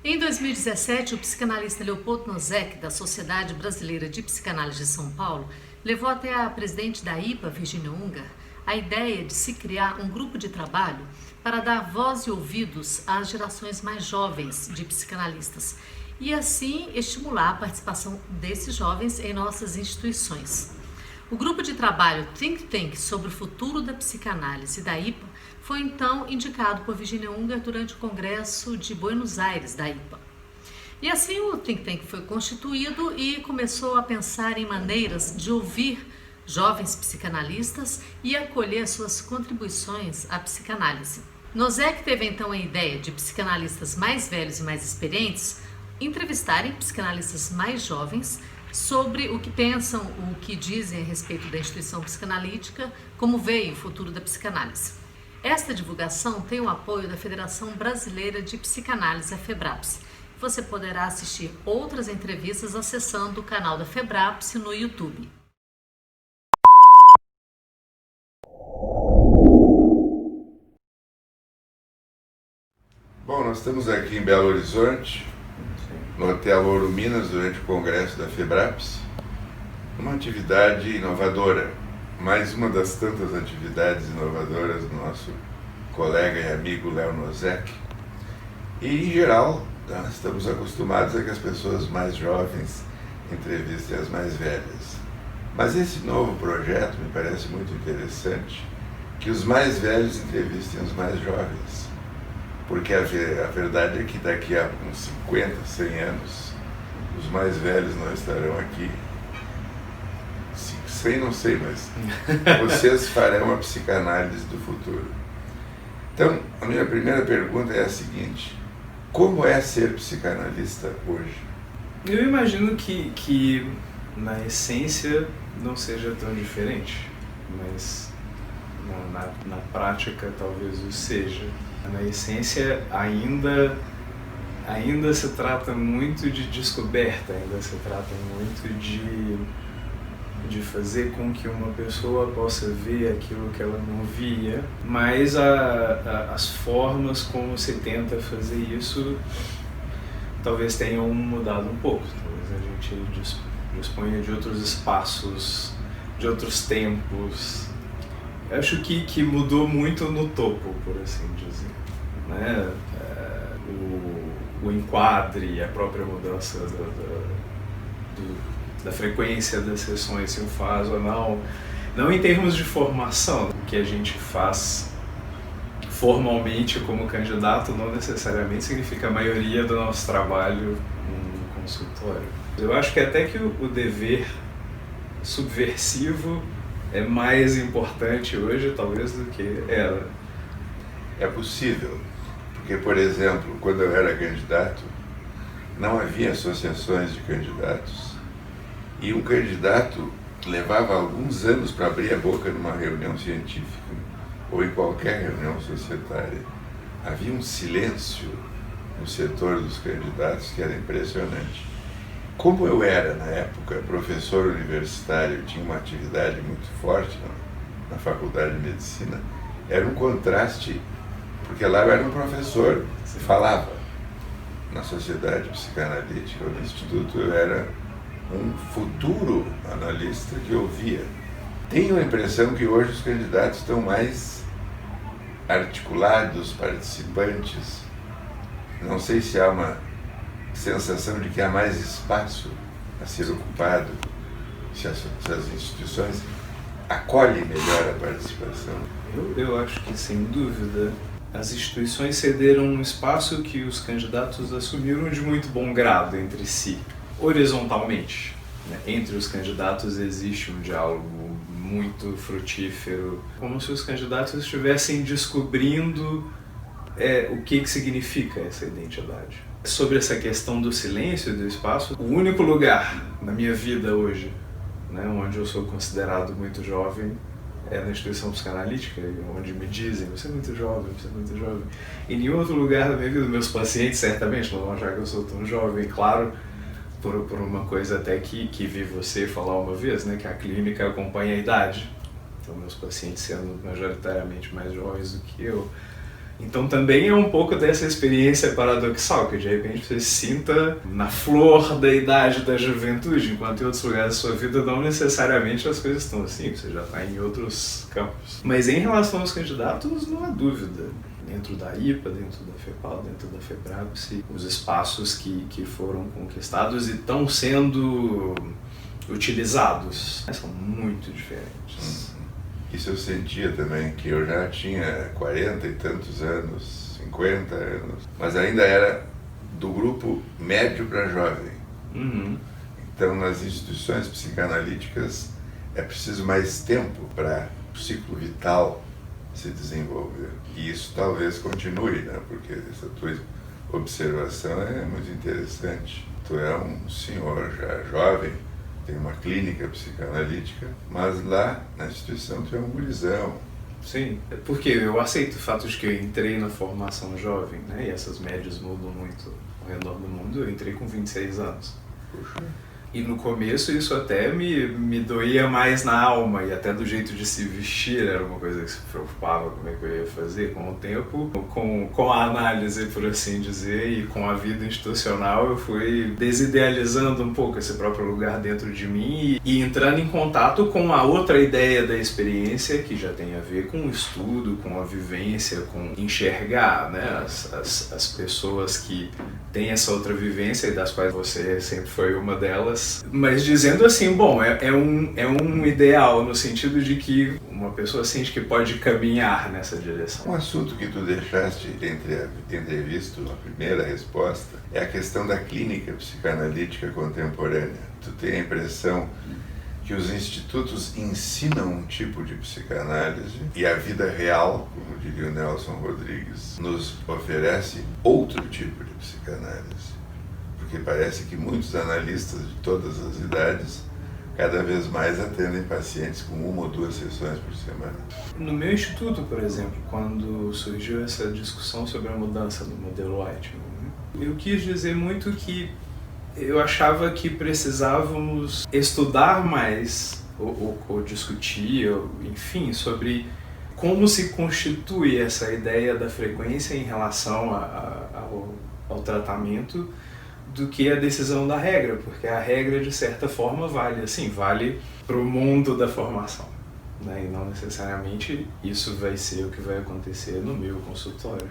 Em 2017, o psicanalista Leopoldo Nozek, da Sociedade Brasileira de Psicanálise de São Paulo, levou até a presidente da IPA, Virginia Unger, a ideia de se criar um grupo de trabalho para dar voz e ouvidos às gerações mais jovens de psicanalistas e assim estimular a participação desses jovens em nossas instituições. O grupo de trabalho Think Tank sobre o futuro da psicanálise da IPA foi então indicado por Virginia Unger durante o Congresso de Buenos Aires da IPA. E assim o Think Tank foi constituído e começou a pensar em maneiras de ouvir jovens psicanalistas e acolher suas contribuições à psicanálise. Nozek teve então a ideia de psicanalistas mais velhos e mais experientes entrevistarem psicanalistas mais jovens sobre o que pensam, o que dizem a respeito da instituição psicanalítica, como veio o futuro da psicanálise. Esta divulgação tem o apoio da Federação Brasileira de Psicanálise, a FEBRAPS. Você poderá assistir outras entrevistas acessando o canal da FEBRAPS no YouTube. Bom, nós estamos aqui em Belo Horizonte, no Hotel Ouro Minas, durante o congresso da FEBRAPS, uma atividade inovadora, mais uma das tantas atividades inovadoras do nosso colega e amigo Léo Nozek. E, em geral, nós estamos acostumados a que as pessoas mais jovens entrevistem as mais velhas. Mas esse novo projeto me parece muito interessante, que os mais velhos entrevistem os mais jovens. Porque a verdade é que daqui a uns 50, 100 anos, os mais velhos não estarão aqui. 100 não sei, mas vocês farão a psicanálise do futuro. Então, a minha primeira pergunta é a seguinte: como é ser psicanalista hoje? Eu imagino que na essência não seja tão diferente, mas na prática talvez o seja. Na essência ainda se trata muito de descoberta, ainda se trata muito de fazer com que uma pessoa possa ver aquilo que ela não via, mas as formas como se tenta fazer isso talvez tenham mudado um pouco. Talvez a gente disponha de outros espaços, de outros tempos. Eu acho que mudou muito no topo, por assim dizer, né? O enquadre, a própria mudança da frequência das sessões, se eu faço ou não em termos de formação, o que a gente faz formalmente como candidato não necessariamente significa a maioria do nosso trabalho no consultório. Eu acho que até que o dever subversivo é mais importante hoje, talvez, do que era. É possível, porque, por exemplo, quando eu era candidato, não havia associações de candidatos e um candidato levava alguns anos para abrir a boca numa reunião científica ou em qualquer reunião societária. Havia um silêncio no setor dos candidatos que era impressionante. Como eu era, na época, professor universitário, tinha uma atividade muito forte na Faculdade de Medicina, era um contraste, porque lá eu era um professor, falava. Na Sociedade Psicanalítica, no Instituto, eu era um futuro analista que ouvia. Tenho a impressão que hoje os candidatos estão mais articulados, participantes. Não sei se há uma sensação de que há mais espaço a ser ocupado, se as instituições acolhem melhor a participação. Eu acho que, sem dúvida, as instituições cederam um espaço que os candidatos assumiram de muito bom grado entre si, horizontalmente. Entre os candidatos existe um diálogo muito frutífero, como se os candidatos estivessem descobrindo o que significa essa identidade. Sobre essa questão do silêncio e do espaço, o único lugar na minha vida hoje, né, onde eu sou considerado muito jovem, é na instituição psicanalítica, onde me dizem, você é muito jovem, você é muito jovem. Em nenhum outro lugar da minha vida, meus pacientes certamente não vão achar que eu sou tão jovem, claro, por uma coisa até que vi você falar uma vez, né, que a clínica acompanha a idade. Então, meus pacientes sendo majoritariamente mais jovens do que eu, Então também é um pouco dessa experiência paradoxal, que de repente você se sinta na flor da idade da juventude, enquanto em outros lugares da sua vida não necessariamente as coisas estão assim, você já está em outros campos. Mas em relação aos candidatos, não há dúvida. Dentro da IPA, dentro da FEPAL, dentro da FEBRAPSE, os espaços que foram conquistados e estão sendo utilizados são muito diferentes. Isso eu sentia também, que eu já tinha 40 e tantos anos, 50 anos, mas ainda era do grupo médio para jovem. Então, nas instituições psicanalíticas, é preciso mais tempo para o ciclo vital se desenvolver. E isso talvez continue, né? Porque essa tua observação é muito interessante. Tu é um senhor já jovem, tem uma clínica psicanalítica, mas lá na instituição tu é um gurizão. Sim, porque eu aceito o fato de que eu entrei na formação jovem, né? E essas médias mudam muito ao redor do mundo. Eu entrei com 26 anos. Puxa. E no começo isso até me doía mais na alma, e até do jeito de se vestir era uma coisa que se preocupava como é que eu ia fazer. Com o tempo, com a análise, por assim dizer, e com a vida institucional, eu fui desidealizando um pouco esse próprio lugar dentro de mim e entrando em contato com a outra ideia da experiência, que já tem a ver com o estudo, com a vivência, com enxergar, né, as pessoas que têm essa outra vivência e das quais você sempre foi uma delas. Mas dizendo assim, bom, é um ideal no sentido de que uma pessoa sente que pode caminhar nessa direção. Um assunto que tu deixaste entrevisto na primeira resposta é a questão da clínica psicanalítica contemporânea. Tu tem a impressão que os institutos ensinam um tipo de psicanálise e a vida real, como diria o Nelson Rodrigues, nos oferece outro tipo de psicanálise. Porque parece que muitos analistas de todas as idades cada vez mais atendem pacientes com 1 ou 2 sessões por semana. No meu instituto, por exemplo, quando surgiu essa discussão sobre a mudança do modelo Whiteman, eu quis dizer muito que eu achava que precisávamos estudar mais, ou discutir, enfim, sobre como se constitui essa ideia da frequência em relação ao tratamento, do que a decisão da regra, porque a regra, de certa forma, vale para o mundo da formação, né? E não necessariamente isso vai ser o que vai acontecer no meu consultório.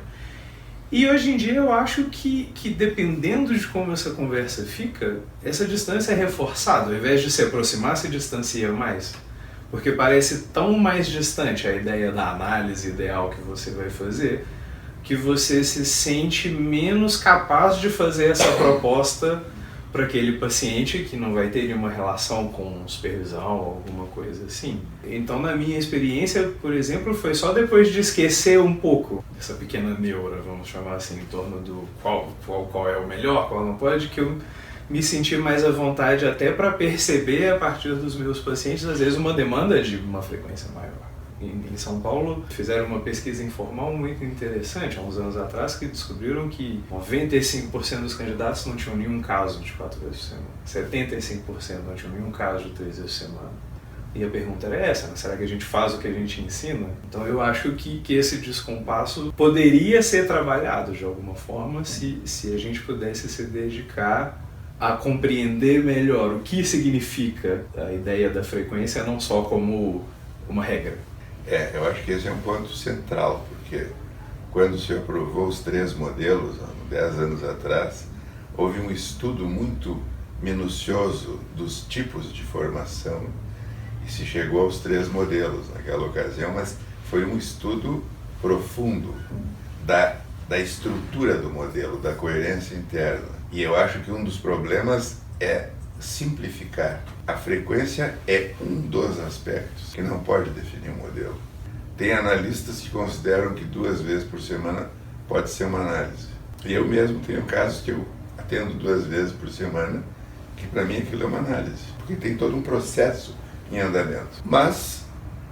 E hoje em dia eu acho que dependendo de como essa conversa fica, essa distância é reforçada, ao invés de se aproximar, se distancia mais, porque parece tão mais distante a ideia da análise ideal que você vai fazer, que você se sente menos capaz de fazer essa proposta para aquele paciente que não vai ter nenhuma relação com supervisão ou alguma coisa assim. Então, na minha experiência, por exemplo, foi só depois de esquecer um pouco dessa pequena neura, vamos chamar assim, em torno do qual é o melhor, qual não pode, que eu me senti mais à vontade até para perceber, a partir dos meus pacientes, às vezes uma demanda de uma frequência maior. Em São Paulo, fizeram uma pesquisa informal muito interessante, há uns anos atrás, que descobriram que 95% dos candidatos não tinham nenhum caso de 4 vezes por semana, 75% não tinham nenhum caso de 3 vezes por semana. E a pergunta era essa, né? Será que a gente faz o que a gente ensina? Então eu acho que esse descompasso poderia ser trabalhado de alguma forma se a gente pudesse se dedicar a compreender melhor o que significa a ideia da frequência, não só como uma regra. Eu acho que esse é um ponto central, porque quando se aprovou os 3 modelos, há 10 anos atrás, houve um estudo muito minucioso dos tipos de formação e se chegou aos 3 modelos naquela ocasião, mas foi um estudo profundo da estrutura do modelo, da coerência interna. E eu acho que um dos problemas é simplificar. A frequência é um dos aspectos que não pode definir um modelo. Tem analistas que consideram que 2 vezes por semana pode ser uma análise. E eu mesmo tenho casos que eu atendo 2 vezes por semana, que para mim aquilo é uma análise, porque tem todo um processo em andamento. Mas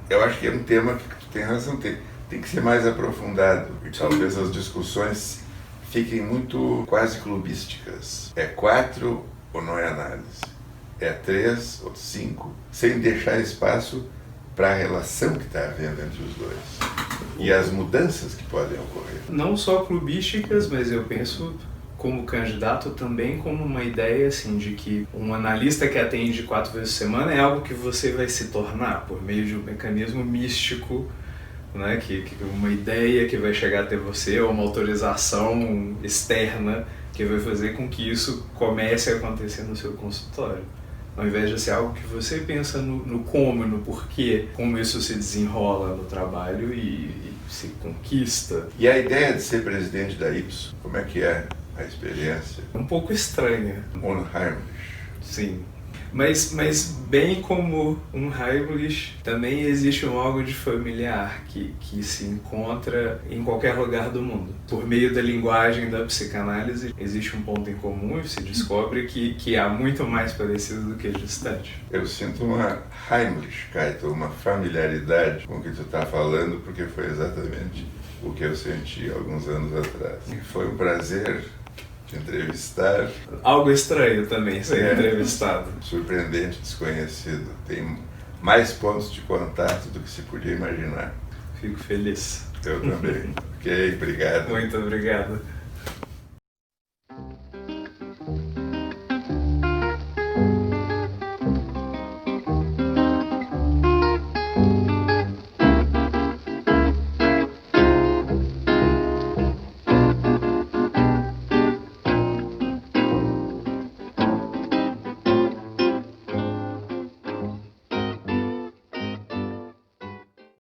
eu acho que é um tema que tu tem razão, tem que ser mais aprofundado, e talvez as discussões fiquem muito quase clubísticas. É 4 ou não é análise? É 3 ou 5, sem deixar espaço para a relação que está havendo entre os dois e as mudanças que podem ocorrer. Não só clubísticas, mas eu penso como candidato também como uma ideia assim de que um analista que atende 4 vezes por semana é algo que você vai se tornar por meio de um mecanismo místico, né? Que uma ideia que vai chegar até você ou uma autorização externa que vai fazer com que isso comece a acontecer no seu consultório. Ao invés de ser algo que você pensa no como, no porquê, como isso se desenrola no trabalho e se conquista. E a ideia de ser presidente da Ipsos, como é que é a experiência? Um pouco estranha. Unheimlich. Sim. Mas bem como um Heimlich, também existe um algo de familiar que se encontra em qualquer lugar do mundo. Por meio da linguagem da psicanálise, existe um ponto em comum e se descobre que há muito mais parecido do que distante. Eu sinto uma Heimlichkeit, uma familiaridade com o que tu está falando, porque foi exatamente o que eu senti alguns anos atrás. Foi um prazer te entrevistar. Algo estranho também ser entrevistado. Surpreendente, desconhecido. Tem mais pontos de contato do que se podia imaginar. Fico feliz. Eu também. Ok, obrigado. Muito obrigado.